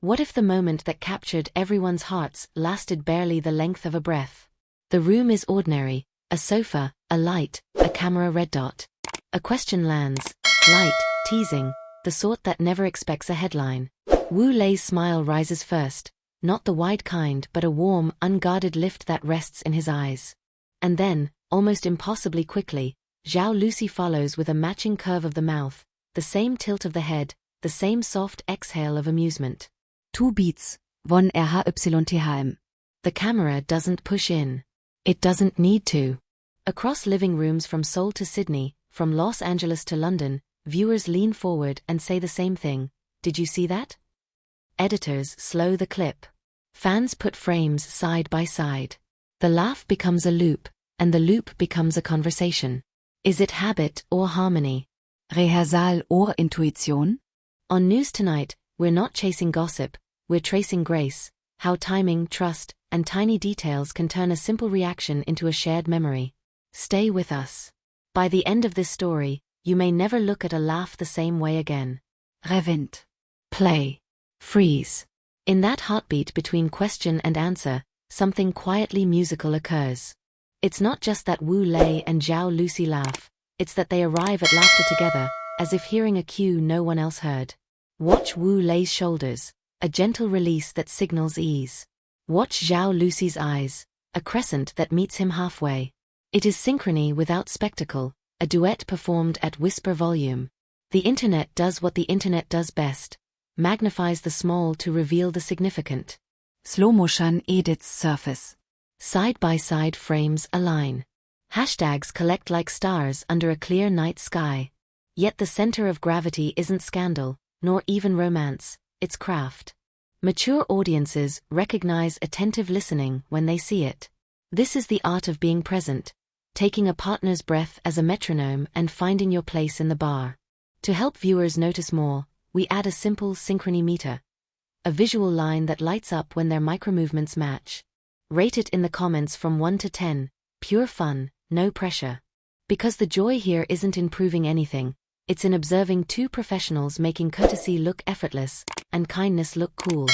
What if the moment that captured everyone's hearts lasted barely the length of a breath? The room is ordinary, a sofa, a light, a camera red dot. A question lands, light, teasing, the sort that never expects a headline. Wu Lei's smile rises first, not the wide kind but a warm, unguarded lift that rests in his eyes. And then, almost impossibly quickly, Zhao Lusi follows with a matching curve of the mouth, the same tilt of the head, the same soft exhale of amusement. 2 beats, 1 RHYTHM. The camera doesn't push in. It doesn't need to. Across living rooms from Seoul to Sydney, from Los Angeles to London, viewers lean forward and say the same thing. Did you see that? Editors slow the clip. Fans put frames side by side. The laugh becomes a loop, and the loop becomes a conversation. Is it habit or harmony? Rehearsal or Intuition? On News Tonight, we're not chasing gossip, we're tracing grace, how timing, trust, and tiny details can turn a simple reaction into a shared memory. Stay with us. By the end of this story, you may never look at a laugh the same way again. Rewind. Play. Freeze. In that heartbeat between question and answer, something quietly musical occurs. It's not just that Wu Lei and Zhao Lusi laugh, it's that they arrive at laughter together, as if hearing a cue no one else heard. Watch Wu Lei's shoulders, a gentle release that signals ease. Watch Zhao Lusi's eyes, a crescent that meets him halfway. It is synchrony without spectacle, a duet performed at whisper volume. The internet does what the internet does best, magnifies the small to reveal the significant. Slow motion edits surface. Side-by-side frames align. Hashtags collect like stars under a clear night sky. Yet the center of gravity isn't scandal, nor even romance, it's craft. Mature audiences recognize attentive listening when they see it. This is the art of being present, taking a partner's breath as a metronome and finding your place in the bar. To help viewers notice more, we add a simple synchrony meter, a visual line that lights up when their micromovements match. Rate it in the comments from 1 to 10, pure fun, no pressure. Because the joy here isn't in proving anything, it's in observing two professionals making courtesy look effortless, and kindness look cool.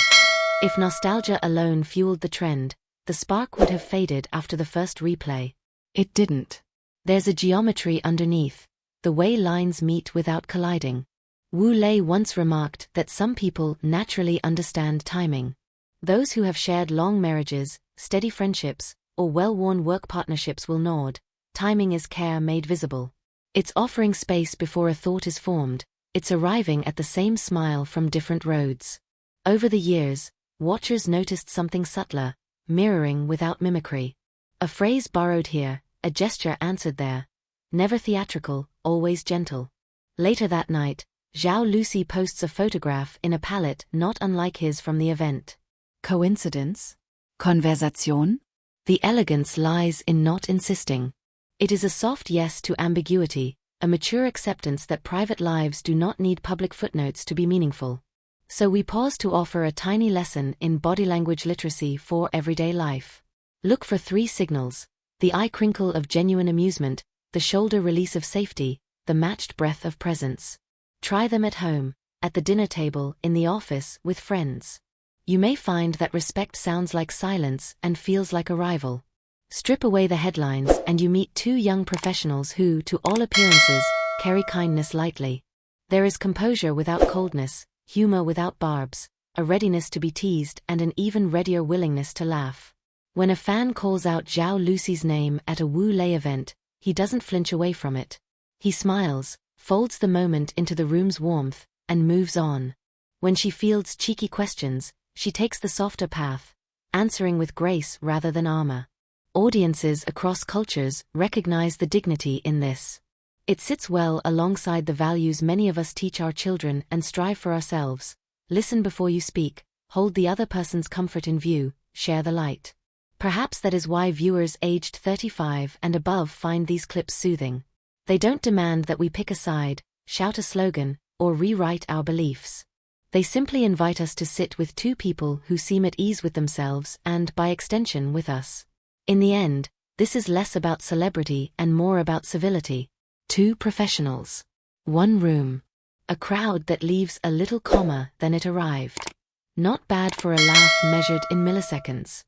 If nostalgia alone fueled the trend, the spark would have faded after the first replay. It didn't. There's a geometry underneath, the way lines meet without colliding. Wu Lei once remarked that some people naturally understand timing. Those who have shared long marriages, steady friendships, or well-worn work partnerships will nod. Timing is care made visible. It's offering space before a thought is formed, it's arriving at the same smile from different roads. Over the years, watchers noticed something subtler, mirroring without mimicry. A phrase borrowed here, a gesture answered there. Never theatrical, always gentle. Later that night, Zhao Lusi posts a photograph in a palette not unlike his from the event. Coincidence? Konversation? The elegance lies in not insisting. It is a soft yes to ambiguity, a mature acceptance that private lives do not need public footnotes to be meaningful. So we pause to offer a tiny lesson in body language literacy for everyday life. Look for 3 signals: the eye crinkle of genuine amusement, the shoulder release of safety, the matched breath of presence. Try them at home, at the dinner table, in the office, with friends. You may find that respect sounds like silence and feels like arrival. Strip away the headlines and you meet 2 young professionals who, to all appearances, carry kindness lightly. There is composure without coldness, humor without barbs, a readiness to be teased and an even readier willingness to laugh. When a fan calls out Zhao Lusi's name at a Wu Lei event, he doesn't flinch away from it. He smiles, folds the moment into the room's warmth, and moves on. When she fields cheeky questions, she takes the softer path, answering with grace rather than armor. Audiences across cultures recognize the dignity in this. It sits well alongside the values many of us teach our children and strive for ourselves. Listen before you speak, hold the other person's comfort in view, share the light. Perhaps that is why viewers aged 35 and above find these clips soothing. They don't demand that we pick a side, shout a slogan, or rewrite our beliefs. They simply invite us to sit with 2 people who seem at ease with themselves and, by extension, with us. In the end, this is less about celebrity and more about civility. 2 professionals. 1 room. A crowd that leaves a little calmer than it arrived. Not bad for a laugh measured in milliseconds.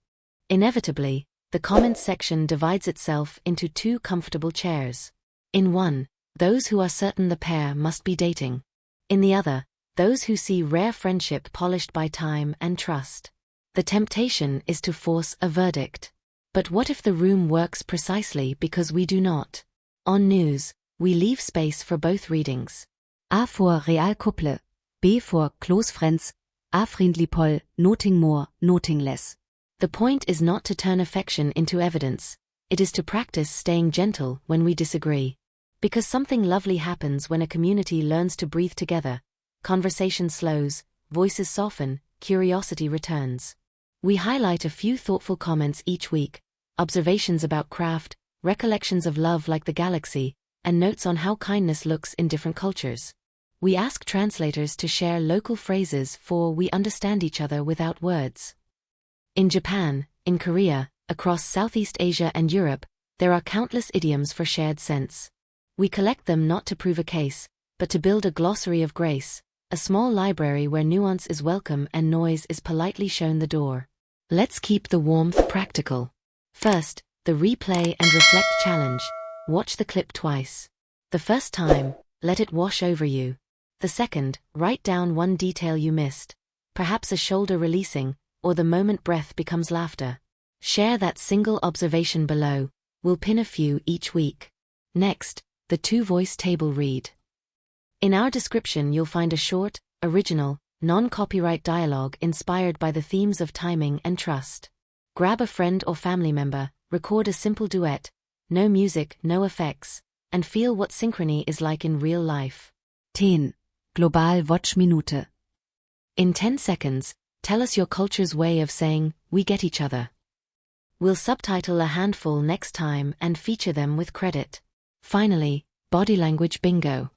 Inevitably, the comments section divides itself into two comfortable chairs. In one, those who are certain the pair must be dating. In the other, those who see rare friendship polished by time and trust. The temptation is to force a verdict. But what if the room works precisely because we do not? On news, we leave space for both readings. A for real couple, B for close friends, A friendly poll, noting more, noting less. The point is not to turn affection into evidence, it is to practice staying gentle when we disagree. Because something lovely happens when a community learns to breathe together. Conversation slows, voices soften, curiosity returns. We highlight a few thoughtful comments each week, observations about craft, recollections of love like the galaxy, and notes on how kindness looks in different cultures. We ask translators to share local phrases for we understand each other without words. In Japan, in Korea, across Southeast Asia and Europe, there are countless idioms for shared sense. We collect them not to prove a case, but to build a glossary of grace, a small library where nuance is welcome and noise is politely shown the door. Let's keep the warmth practical. First, the replay and reflect challenge. Watch the clip twice. The first time, let it wash over you. The second, write down one detail you missed, perhaps a shoulder releasing, or the moment breath becomes laughter. Share that single observation below, we'll pin a few each week. Next, the two-voice table read. In our description you'll find a short, original, non-copyright dialogue inspired by the themes of timing and trust. Grab a friend or family member, record a simple duet, no music, no effects, and feel what synchrony is like in real life. 10. Global Watch Minute. In 10 seconds, tell us your culture's way of saying, we get each other. We'll subtitle a handful next time and feature them with credit. Finally, body language bingo.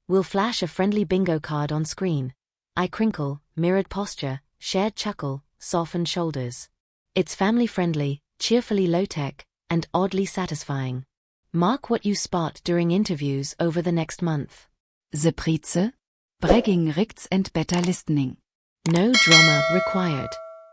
We'll flash a friendly bingo card on screen. Eye crinkle, mirrored posture, shared chuckle, softened shoulders. It's family-friendly, cheerfully low-tech, and oddly satisfying. Mark what you spot during interviews over the next month. The Prize, bragging rights and better listening. No drama required.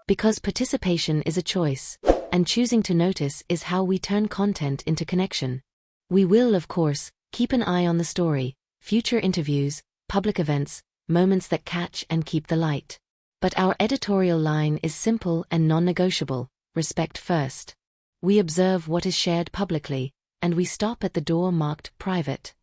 Because participation is a choice, and choosing to notice is how we turn content into connection. We will, of course, keep an eye on the story, future interviews, public events, moments that catch and keep the light. But our editorial line is simple and non-negotiable: respect first. We observe what is shared publicly, and we stop at the door marked private.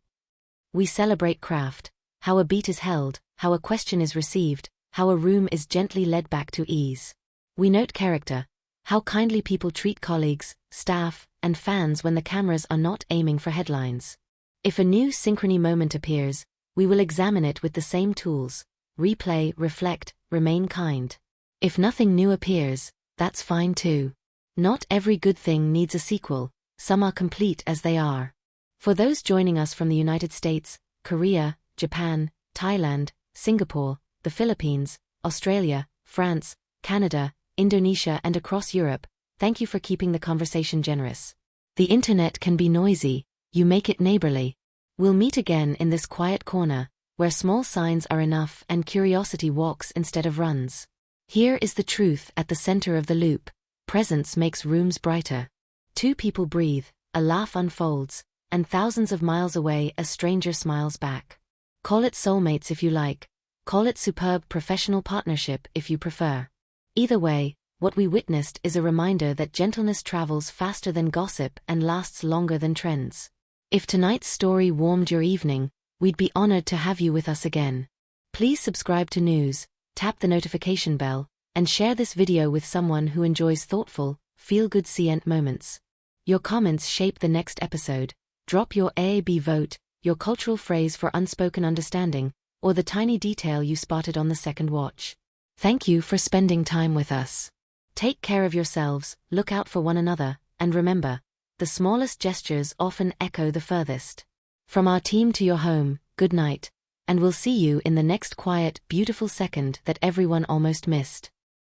We celebrate craft, how a beat is held, how a question is received, how a room is gently led back to ease. We note character, how kindly people treat colleagues, staff, and fans when the cameras are not aiming for headlines. If a new synchrony moment appears, we will examine it with the same tools: replay, reflect, remain kind. If nothing new appears, that's fine too. Not every good thing needs a sequel, some are complete as they are. For those joining us from the United States, Korea, Japan, Thailand, Singapore, the Philippines, Australia, France, Canada, Indonesia and across Europe, thank you for keeping the conversation generous. The internet can be noisy, you make it neighborly. We'll meet again in this quiet corner, where small signs are enough and curiosity walks instead of runs. Here is the truth at the center of the loop: presence makes rooms brighter. Two people breathe, a laugh unfolds, and thousands of miles away a stranger smiles back. Call it soulmates if you like, call it superb professional partnership if you prefer. Either way, what we witnessed is a reminder that gentleness travels faster than gossip and lasts longer than trends. If tonight's story warmed your evening, we'd be honored to have you with us again. Please subscribe to News, tap the notification bell, and share this video with someone who enjoys thoughtful, feel-good CN moments. Your comments shape the next episode. Drop your AAB vote, your cultural phrase for unspoken understanding, or the tiny detail you spotted on the second watch. Thank you for spending time with us. Take care of yourselves, look out for one another, and remember, the smallest gestures often echo the furthest. From our team to your home, good night, and we'll see you in the next quiet, beautiful second that everyone almost missed.